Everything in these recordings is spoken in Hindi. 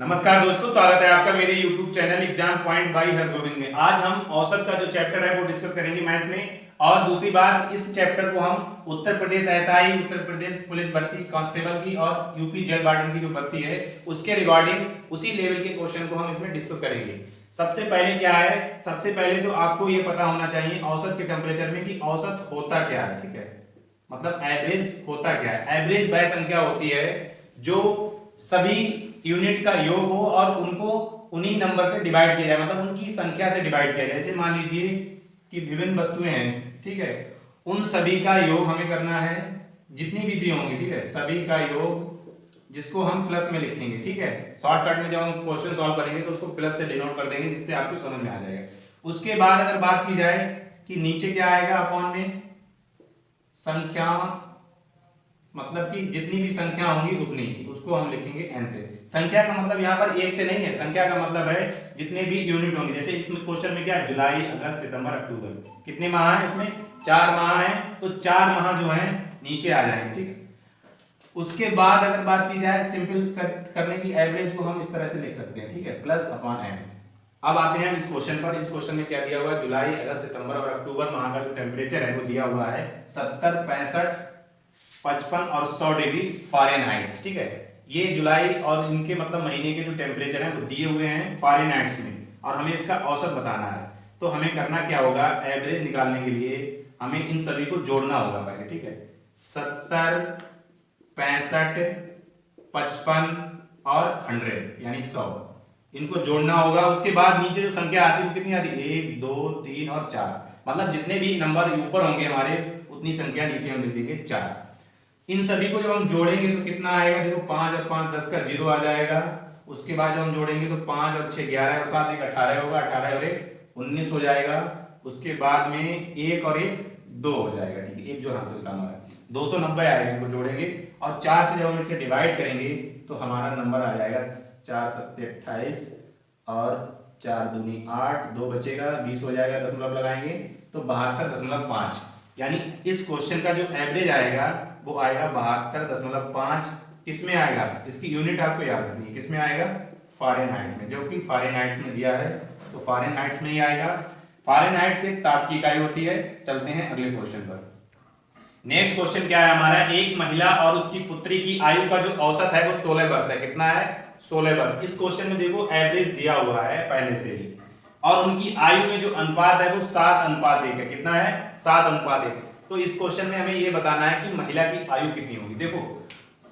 नमस्कार दोस्तों, स्वागत है आपका मेरे YouTube channel exam point by Hargovind में। आज हम औसत का जो चैप्टर है वो डिस्कस करेंगे मैथ में। और दूसरी बात, इस चैप्टर को हम उत्तर प्रदेश एसआई, उत्तर प्रदेश पुलिस भर्ती कांस्टेबल की और यूपी जेल वार्डन की जो भर्ती है उसके रिगार्डिंग उसी लेवल के क्वेश्चन को हम इसमें डिस्कस करेंगे। सबसे पहले क्या है, सबसे पहले तो आपको ये पता होना चाहिए औसत के टेम्परेचर में कि औसत होता क्या है। ठीक है, मतलब एवरेज होता क्या है। एवरेज वह संख्या होती है जो सभी यूनिट का योग हो और उनको उन्हीं नंबर से डिवाइड किया जाए, मतलब उनकी संख्या से डिवाइड किया जाए। जैसे मान लीजिए कि विभिन्न वस्तुएं हैं, ठीक है, उन सभी का योग हमें करना है, जितनी भी दी होंगी, ठीक है, सभी का योग, जिसको हम प्लस में लिखेंगे। ठीक है, शॉर्टकट में जब हम क्वेश्चन सॉल्व करेंगे तो उसको प्लस से डिनोट कर देंगे, जिससे आपको समझ में आ जाएगा। उसके बाद अगर बात की जाए कि नीचे क्या आएगा, अपॉन में संख्या, मतलब कि जितनी भी संख्या होंगी उतनी ही, उसको हम लिखेंगे n से। संख्या का मतलब यहाँ पर एक से नहीं है, संख्या का मतलब है जितने भी यूनिट होंगे। जैसे इसमें क्वेश्चन में क्या है, जुलाई, अगस्त, सितंबर, अक्टूबर, कितने माह हैं इसमें, 4 माह हैं, तो 4 माह जो हैं नीचे आ जाएंगे। ठीक है, उसके बाद अगर बात की जाए सिंपल करने की, एवरेज को हम इस तरह से लिख सकते हैं। ठीक है, प्लस अपॉन n। अब आते हैं इस क्वेश्चन पर। इस क्वेश्चन में क्या दिया हुआ है, जुलाई, अगस्त, सितंबर और अक्टूबर माह का जो टेम्परेचर है वो दिया हुआ है 70, 65, 55 और 100 डिग्री फ़ारेनहाइट्स। ठीक है, ये जुलाई और इनके मतलब महीने के जो टेम्परेचर हैं वो दिए हुए हैं फ़ारेनहाइट्स में, और हमें इसका औसत बताना है। तो हमें करना क्या होगा, एवरेज निकालने के लिए हमें इन सभी को जोड़ना होगा पहले। ठीक है, 70, 65, 55 और 100 यानी 100, इनको जोड़ना होगा। उसके बाद नीचे जो संख्या आती है वो कितनी आती है, 1, 2, 3 और 4, मतलब जितने भी नंबर ऊपर होंगे हमारे उतनी संख्या नीचे हम लिख देंगे 4। इन सभी को जब हम जोड़ेंगे तो कितना आएगा, देखो 5 और 5 10 का 0 आ जाएगा। उसके बाद जब हम जोड़ेंगे तो 5 और 6 11 और 7 एक 18 होगा, 18 और 1 19 हो जाएगा। उसके बाद में 1 और 1 2 हो जाएगा। ठीक है, एक जो हासिल का हमारा 290 आएगा, इनको जोड़ेंगे और 4 से जब हम इसे डिवाइड करेंगे तो हमारा नंबर आ जाएगा 4 7 28 और 4 दूनी 8, 2 बचेगा, 20 हो जाएगा, दशमलव लगाएंगे तो 72.5। यानी इस क्वेश्चन का जो एवरेज आएगा वो आएगा 72.5। किसमें आएगा, इसकी यूनिट आपको याद रखनी है, किसमें आएगा, फ़ारेनहाइट्स में। जो कि फ़ारेनहाइट्स में दिया है तो फ़ारेनहाइट्स में ही आएगा। फ़ारेनहाइट्स एक ताप की इकाई होती है। चलते हैं अगले क्वेश्चन पर। नेक्स्ट क्वेश्चन क्या है हमारा, एक महिला और उसकी पुत्री की आयु का जो औसत है वो 16 वर्ष है। कितना है, 16 वर्ष। इस क्वेश्चन में देखो एवरेज दिया हुआ है पहले से ही, और उनकी आयु में जो अनुपात है वो 7:1 है। कितना है, 7:1। तो इस क्वेश्चन में हमें ये बताना है कि महिला की आयु कितनी होगी। देखो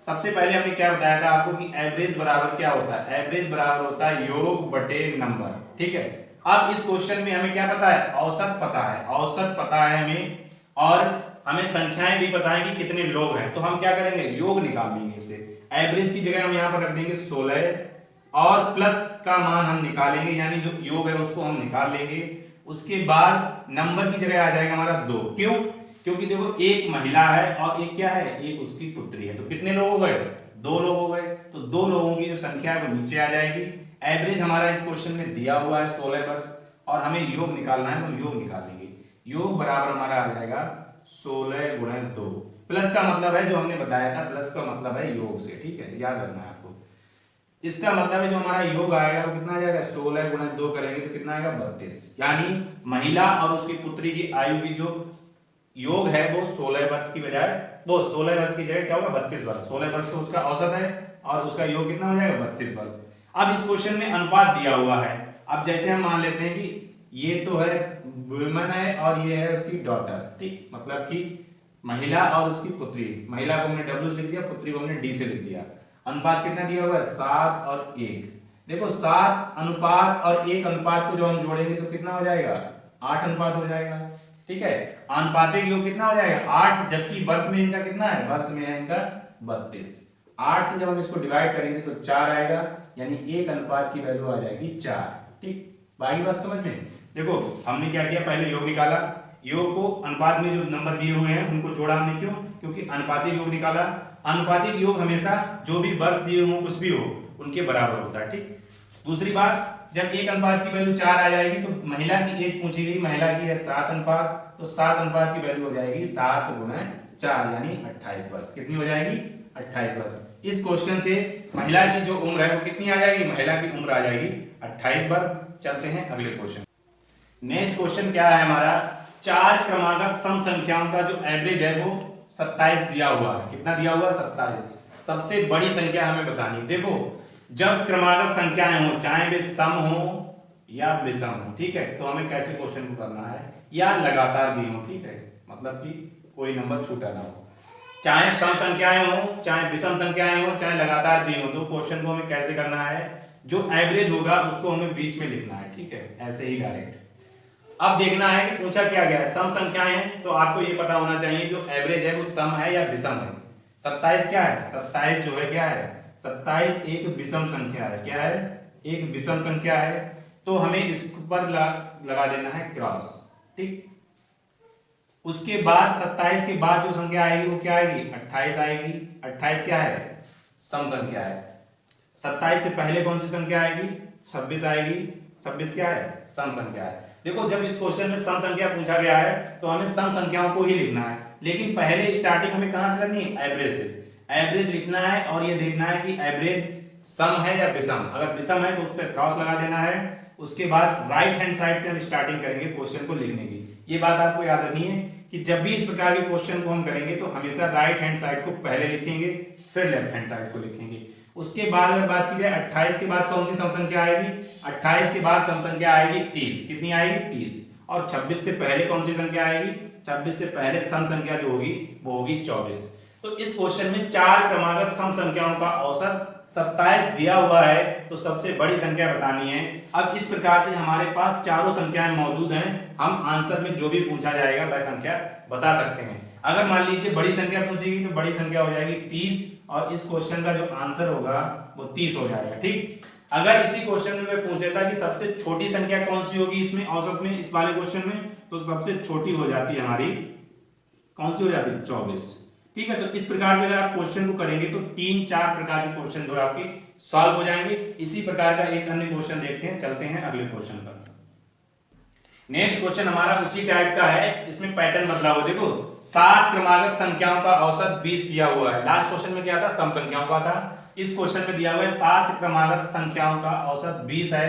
सबसे पहले हमने क्या बताया था आपको कि एवरेज बराबर क्या होता है, एवरेज बराबर होता है योग बटे नंबर। ठीक है, अब इस क्वेश्चन में हमें क्या पता है, औसत पता है, औसत पता है हमें, और हमें संख्याएं भी पता है कि कितने लोग हैं। तो हम क्या करेंगे, योग निकाल देंगे इससे। एवरेज की जगह हम यहाँ पर रख देंगे 16 और प्लस का मान हम निकालेंगे, यानी जो योग है उसको हम निकाल लेंगे। उसके बाद नंबर की जगह आ जाएगा हमारा 2। क्यों, क्योंकि देखो एक महिला है और एक क्या है, एक उसकी पुत्री है। तो कितने लोग हो गए, 2 लोग हो गए। तो 2 लोगों की जो संख्या है वो नीचे आ जाएगी। एवरेज हमारा इस क्वेश्चन में दिया हुआ है 16 वर्ष, और हमें योग निकालना है तो योग निकाल लेंगे। योग बराबर हमारा आ जाएगा 16 गुणे 2। प्लस का मतलब है जो हमने बताया था, प्लस का मतलब है योग से। ठीक है, याद रखना है आपको। इसका मतलब है जो हमारा योग आएगा वो कितना आ जाएगा, 16 गुणे 2 करेंगे तो कितना आएगा, 32। यानी महिला और उसकी पुत्री की आयु की जो योग है वो 16 वर्ष की बजाय, वो 16 वर्ष की जगह क्या होगा, 32 वर्ष। 16 वर्ष तो उसका औसत है और उसका योग कितना हो जाएगा, 32 वर्ष। अब इस क्वेश्चन में अनुपात दिया हुआ है। अब जैसे हम मान लेते हैं कि ये तो है वुमेन है और ये है उसकी डॉटर। ठीक, मतलब कि महिला और उसकी पुत्री, महिला को हमने डब्ल्यू से लिख दिया, पुत्री को हमने डी से लिख दिया। अनुपात कितना दिया हुआ है, 7 और 1। देखो 7 अनुपात और 1 अनुपात को जो हम जोड़ेंगे तो कितना हो जाएगा, 8 अनुपात हो जाएगा। ठीक है, अनुपातिक योग कितना हो जाएगा, 8, जबकि वर्ष में इनका कितना है, वर्ष में है इनका 32। 8 से जब हम इसको डिवाइड करेंगे तो 4 आएगा, यानी 1 अनुपात की वैल्यू आ जाएगी 4। ठीक, बाकी बात समझ में। देखो हमने क्या किया, पहले योग निकाला, योग को अनुपात में जो नंबर दिए हुए हैं उनको जोड़ा हमने। क्यों, क्योंकि अनुपातिक योग निकाला। अनुपातिक योग हमेशा जो भी वर्ष दिए हों कुछ भी हो उनके बराबर होता है। ठीक, दूसरी बात, जब 1 अनुपात की वैल्यू 4 आ जाएगी तो महिला की एज पूछी गई, महिला की है 7 अनुपात, तो 7 अनुपात की वैल्यू हो जाएगी 7 गुणे 4 यानी 28 वर्ष। कितनी हो जाएगी, 28 वर्ष। इस क्वेश्चन से महिला की जो उम्र है वो कितनी आ जाएगी, महिला की उम्र आ जाएगी 28 वर्ष। चलते हैं अगले क्वेश्चन। नेक्स्ट क्वेश्चन क्या है हमारा, चार क्रमागत सम संख्याओं का जो एवरेज है वो 27 दिया हुआ है। कितना दिया हुआ है, 27। सबसे बड़ी संख्या हमें बतानी है। देखो जब क्रमागत संख्याएं हो, चाहे वे सम हो या विषम हो, ठीक है, तो हमें कैसे क्वेश्चन को करना है, या लगातार दी हो, ठीक है, मतलब कि कोई नंबर छूटा ना हो। चाहे सम संख्याएं हो, चाहे विषम संख्याएं हो, चाहे लगातार दी हो, तो क्वेश्चन को हमें कैसे करना है, जो एवरेज होगा उसको हमें बीच में लिखना है, ठीक है, ऐसे ही डायरेक्ट। अब देखना है कि पूछा क्या गया है, सम संख्याएं हैं, तो आपको ये पता होना चाहिए जो एवरेज है वो सम है या विषम है। 27 क्या है, 27 जो है क्या है, 27 एक विषम संख्या है। क्या है, एक विषम संख्या है। तो हमें इस पर लगा देना है क्रॉस, ठीक। उसके बाद 27 के बाद जो संख्या आएगी वो क्या आएगी, 28 आएगी। 28 क्या है, सम संख्या है। 27 से पहले कौन सी संख्या आएगी, 26 आएगी। 26 क्या है, सम संख्या है। देखो जब इस क्वेश्चन में सम संख्या पूछा गया है तो हमें सम संख्याओं को ही लिखना है, लेकिन पहले स्टार्टिंग हमें कहां से करनी है, एवरेज से। एवरेज लिखना है और ये देखना है कि एवरेज सम है या विषम। अगर विषम है तो उस पर क्रॉस लगा देना है। उसके बाद राइट हैंड साइड से हम स्टार्टिंग करेंगे क्वेश्चन को लिखने की। ये बात आपको याद रखनी है कि जब भी इस प्रकार के क्वेश्चन को हम करेंगे तो हमेशा राइट हैंड साइड को पहले लिखेंगे, फिर लेफ्ट हैंड साइड को लिखेंगे। उसके बाद अगर बात की जाए 28 के बाद कौन सी सम संख्या आएगी, 28 के बाद सम संख्या आएगी 30। कितनी आएगी, 30। और 26 से पहले कौन सी संख्या आएगी, 26 से पहले सम संख्या जो होगी वो होगी 24। तो इस क्वेश्चन में चार क्रमागत सम संख्याओं का औसत 27 दिया हुआ है, तो सबसे बड़ी संख्या बतानी है। अब इस प्रकार से हमारे पास चारों संख्याएं मौजूद हैं, हम आंसर में जो भी पूछा जाएगा वह संख्या बता सकते हैं। अगर मान लीजिए बड़ी संख्या पूछेगी तो बड़ी संख्या हो जाएगी 30, और इस क्वेश्चन का जो आंसर होगा वो 30 हो जाएगा, ठीक। अगर इसी क्वेश्चन में मैं पूछ लेता कि सबसे छोटी संख्या कौन सी होगी इसमें औसत में, इस वाले क्वेश्चन में, तो सबसे छोटी हो जाती है हमारी, कौन सी हो जाती है, 24, ठीक है। तो इस प्रकार से अगर आप क्वेश्चन को करेंगे तो 3-4 प्रकार के क्वेश्चन जो आपके सॉल्व हो जाएंगे। इसी प्रकार का एक अन्य क्वेश्चन देखते हैं, चलते हैं अगले क्वेश्चन पर। नेक्स्ट क्वेश्चन हमारा उसी टाइप का है, इसमें पैटर्न बदलाव हो। देखो 7 क्रमागत संख्याओं का औसत 20 दिया हुआ है। लास्ट क्वेश्चन में क्या था, सम संख्याओं का था। इस क्वेश्चन में दिया हुआ है 7 क्रमागत संख्याओं का औसत 20 है,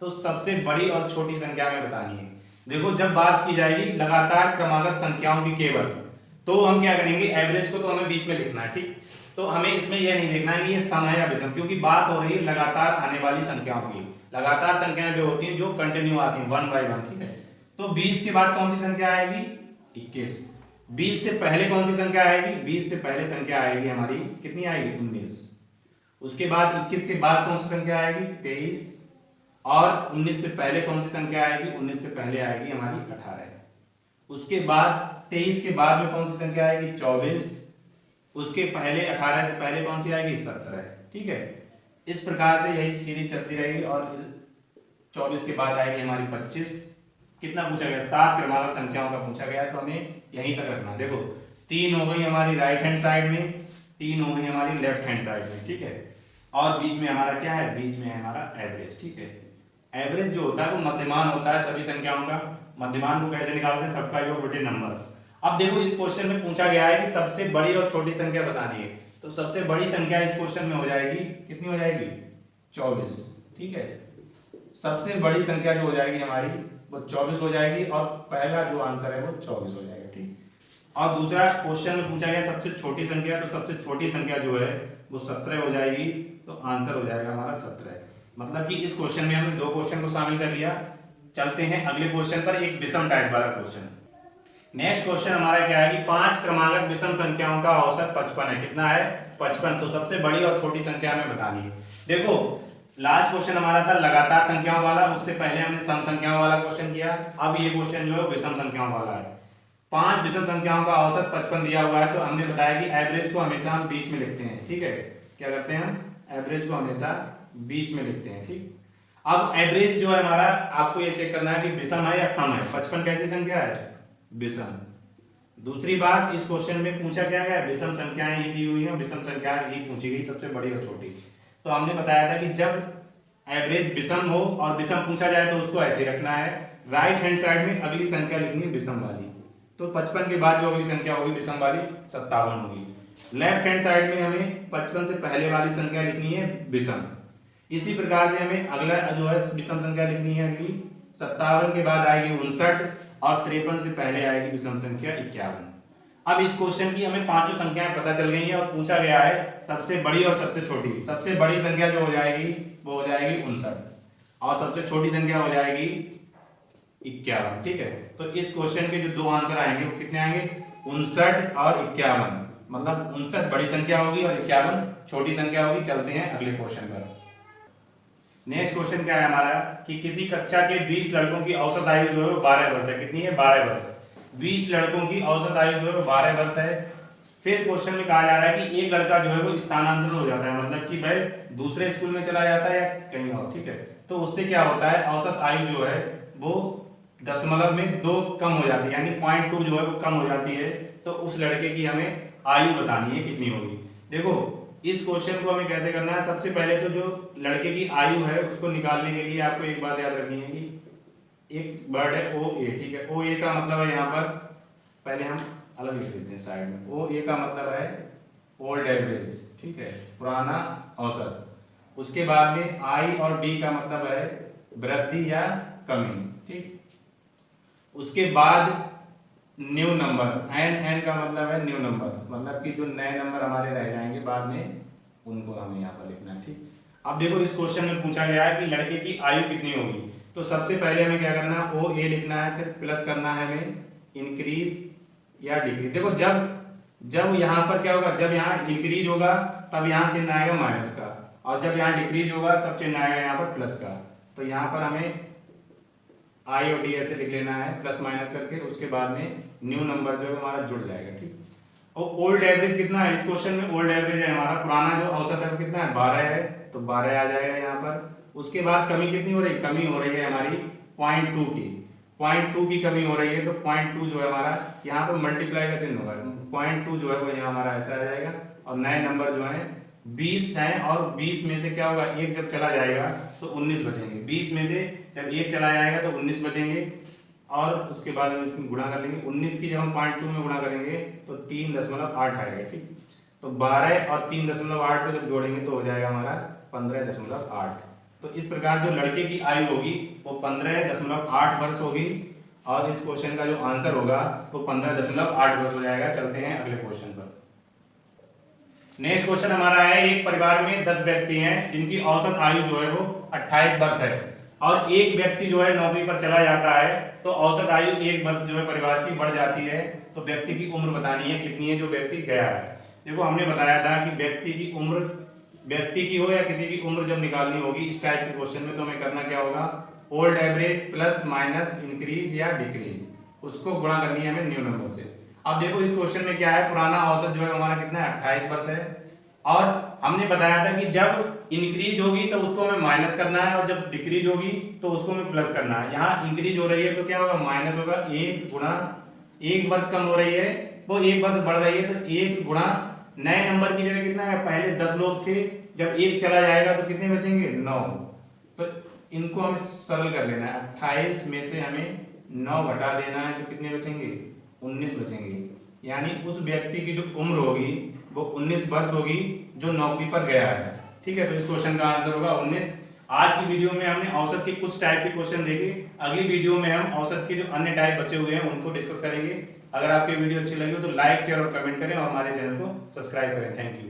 तो सबसे बड़ी और छोटी संख्या में बतानी है। देखो जब बात की जाएगी लगातार क्रमागत संख्याओं की केवल, तो हम क्या करेंगे, एवरेज को तो हमें बीच में लिखना है, ठीक। तो हमें इसमें यह नहीं देखना है कि ये सम है या विषम, क्योंकि बात हो रही है लगातार आने वाली संख्याओं की। लगातार संख्याएं जो होती हैं जो कंटिन्यू आती हैं 1 बाय 1, ठीक है। तो 20 के बाद कौन सी संख्या आएगी, 21। 20 से पहले कौन सी संख्या आएगी, 20 से पहले संख्या आएगी हमारी, कितनी आएगी, 19। उसके बाद 21 के बाद कौन सी संख्या आएगी, 23। और 19 से पहले कौन सी संख्या आएगी, 19 से पहले आएगी हमारी 18। उसके बाद 23 के बाद में कौन सी संख्या आएगी, 24। उसके पहले 18 से पहले कौन सी आएगी, 17, ठीक है। इस प्रकार से यही सीरीज चलती रहेगी, और 24 के बाद आएगी हमारी 25। कितना पूछा गया, 7 क्रमागत संख्याओं का पूछा गया, तो हमें यहीं तक रखना। देखो 3 हो गई हमारी राइट हैंड साइड में, 3 हो गई हमारी लेफ्ट हैंड साइड में, ठीक है। और बीच में हमारा क्या है, बीच में है हमारा एवरेज, ठीक है। एवरेज जो होता है वो मध्यमान होता है सभी संख्याओं का। मध्यमान को कैसे निकालते हैं, सबका योग बटे नंबर। अब देखो इस क्वेश्चन में पूछा गया है कि सबसे बड़ी और छोटी संख्या बतानी है, तो सबसे बड़ी संख्या इस क्वेश्चन में हो जाएगी, कितनी हो जाएगी, 24, ठीक है। सबसे बड़ी संख्या जो हो जाएगी हमारी वो 24 हो जाएगी, और पहला जो आंसर है वो 24 हो जाएगा, ठीक। और दूसरा क्वेश्चन में पूछा गया सबसे छोटी संख्या, तो सबसे छोटी संख्या जो है वो 17 हो जाएगी, तो आंसर हो जाएगा हमारा 17। मतलब कि इस क्वेश्चन में हमने 2 क्वेश्चन को शामिल कर लिया। चलते हैं अगले क्वेश्चन पर, एक विषम टाइप वाला क्वेश्चन। नेक्स्ट क्वेश्चन हमारा क्या है कि 5 क्रमागत विषम संख्याओं का औसत 55 है। कितना है, 55। तो सबसे बड़ी और छोटी संख्या हमें बतानी है। देखो लास्ट क्वेश्चन हमारा था लगातार संख्याओं वाला, उससे पहले हमने सम संख्याओं वाला क्वेश्चन किया। अब ये क्वेश्चन जो है विषम संख्याओं वाला है। 5 विषम संख्याओं का औसत 55 दिया हुआ है, तो हमने बताया कि एवरेज को हमेशा हम बीच में लिखते हैं, ठीक है। क्या करते हैं हम, एवरेज को हमेशा बीच में लिखते हैं, ठीक। अब एवरेज जो है हमारा, आपको ये चेक करना है कि विषम है या सम है। 55 कैसी संख्या है, विषम। दूसरी बात, इस क्वेश्चन में पूछा क्या गया, विषम संख्याएं ही दी हुई हैं, विषम संख्याएं ही पूछी गई, सबसे बड़ी और छोटी। तो हमने बताया था कि जब एवरेज विषम हो और विषम पूछा जाए तो उसको ऐसे रखना है, राइट हैंड साइड में अगली संख्या लिखनी है विषम वाली। तो 55 के बाद जो अगली संख्या होगी विषम वाली 57 होगी। लेफ्ट हैंड साइड में हमें 55 से पहले वाली संख्या लिखनी है विषम। इसी प्रकार से हमें अगला जो है विषम संख्या लिखनी है अगली 57 के बाद आएगी 59 और 53 से पहले आएगी विषम संख्या 51। अब इस क्वेश्चन की हमें पांचों संख्याएं पता चल गई हैं और पूछा गया है सबसे बड़ी और सबसे छोटी। सबसे बड़ी संख्या जो हो जाएगी वो हो जाएगी 59 और सबसे छोटी संख्या हो जाएगी 51। ठीक है, तो इस क्वेश्चन के जो दो आंसर आएंगे वो कितने आएंगे 59 और 51, मतलब 59 बड़ी संख्या होगी और 51 छोटी संख्या होगी। चलते हैं अगले क्वेश्चन पर। नेक्स्ट क्वेश्चन क्या है हमारा कि किसी कक्षा के 20 लड़कों की औसत आयु जो है वो 12 वर्ष है। कितनी है 12 वर्ष। 20 लड़कों की औसत आयु जो है 12 वर्ष है। फिर क्वेश्चन में कहा जा रहा है कि एक लड़का जो है वो स्थानांतरित हो जाता है, मतलब कि भाई दूसरे स्कूल में चला जाता है या कहीं और। ठीक है, तो उससे क्या होता है औसत आयु जो है वो दशमलव में 2 कम हो जाती है, यानी 0.2 जो है वो कम हो जाती है। तो उस लड़के की हमें आयु बतानी है कितनी होगी। देखो इस क्वेश्चन को हमें कैसे करना है, सबसे पहले तो जो लड़के की आयु है उसको निकालने के लिए आपको एक बात याद रखनी है कि एक वर्ड है ओ ए। ठीक है, ओ ए का मतलब है यहाँ पर पहले हम अलग लिख देते हैं साइड में। ओ ए का मतलब है ओल्ड एवरेज। ठीक है, पुराना औसत। उसके बाद में आई और डी का मतलब है वृद्धि या कमी। ठीक, उसके बाद न्यू नंबर, एन का मतलब है न्यू नंबर, मतलब कि जो नए नंबर हमारे रह जाएंगे बाद में उनको हमें यहाँ पर लिखना है। ठीक, अब देखो इस क्वेश्चन में पूछा गया है कि लड़के की आयु कितनी होगी। तो सबसे पहले हमें क्या करना है ओ ए लिखना है, फिर प्लस करना है हमें इंक्रीज या डिक्रीज। देखो जब यहाँ पर क्या होगा, जब यहाँ इंक्रीज होगा तब यहाँ चिन्ह आएगा माइनस का, और जब यहाँ डिक्रीज होगा तब चिन्ह आएगा यहाँ पर प्लस का। तो यहाँ पर हमें आई और डी ऐसे लिख लेना है प्लस माइनस करके, उसके बाद में न्यू नंबर जो है हमारा जुड़ जाएगा। ठीक, और ओल्ड एवरेज कितना है इस क्वेश्चन में, ओल्ड एवरेज है हमारा पुराना जो औसत है वो कितना है 12 है, तो 12 आ जाएगा यहाँ पर। उसके बाद कमी कितनी हो रही है, कमी हो रही है हमारी 0.2 की, 0.2 की कमी हो रही है। तो 0.2 जो है हमारा यहाँ पर मल्टीप्लाई का चिन्ह होगा, 0.2 जो है वो यहाँ हमारा ऐसा आ जाएगा। और नए नंबर जो है 20 है, और 20 में से क्या होगा एक जब चला जाएगा तो 19 बचेंगे। 20 में से जब एक चला जाएगा तो 19 बचेंगे, और उसके बाद हम इसमें गुणा कर लेंगे। 19 की जब हम 0.2 में गुणा करेंगे तो 3.8 आएगा। ठीक, तो 12 और 3.8 को जब जोड़ेंगे तो हो जाएगा हमारा 15.8। तो इस प्रकार जो लड़के की आयु होगी वो 15.8 वर्ष होगी, और इस क्वेश्चन का जो आंसर होगा वो 15.8 वर्ष हो जाएगा। चलते हैं अगले क्वेश्चन पर। नेक्स्ट क्वेश्चन हमारा है एक परिवार में 10 व्यक्ति हैं जिनकी औसत आयु जो है वो 28 वर्ष है, और एक व्यक्ति जो है नौकरी पर चला जाता है, तो औसत आयु 1 वर्ष जो है परिवार की बढ़ जाती है। तो व्यक्ति की उम्र बतानी है कितनी है जो व्यक्ति गया है। देखो हमने बताया था कि व्यक्ति की उम्र, व्यक्ति की हो या किसी की उम्र जब निकालनी होगी इस टाइप के क्वेश्चन में, तो हमें करना क्या होगा old average plus minus increase या डिक्रीज, उसको गुणा करनी है हमें न्यू नंबर से। अब देखो इस क्वेश्चन में क्या है, पुराना औसत जो है हमारा कितना है 28 वर्ष है, और हमने बताया था कि जब इंक्रीज होगी तो उसको हमें माइनस करना है, और जब डिक्रीज होगी तो उसको हमें प्लस करना है। यहाँ इंक्रीज हो रही है तो क्या होगा माइनस होगा, 1 गुणा 1 वर्ष कम हो रही है वो 1 वर्ष बढ़ रही है, तो 1 गुणा नए नंबर की जगह कितना है, पहले 10 लोग थे, जब 1 चला जाएगा तो कितने बचेंगे 9। तो इनको हमें सरल कर लेना है, 28 में से हमें 9 घटा देना है तो कितने बचेंगे 19 बचेंगे। यानी उस व्यक्ति की जो उम्र होगी वो 19 वर्ष होगी जो नौकरी पर गया है। ठीक है, तो इस क्वेश्चन का आंसर होगा 19। आज की वीडियो में हमने औसत के कुछ टाइप के क्वेश्चन देखे, अगली वीडियो में हम औसत के जो अन्य टाइप बचे हुए हैं उनको डिस्कस करेंगे। अगर आपको वीडियो अच्छी लगी हो तो लाइक शेयर और कमेंट करें, और हमारे चैनल को सब्सक्राइब करें। Thank you.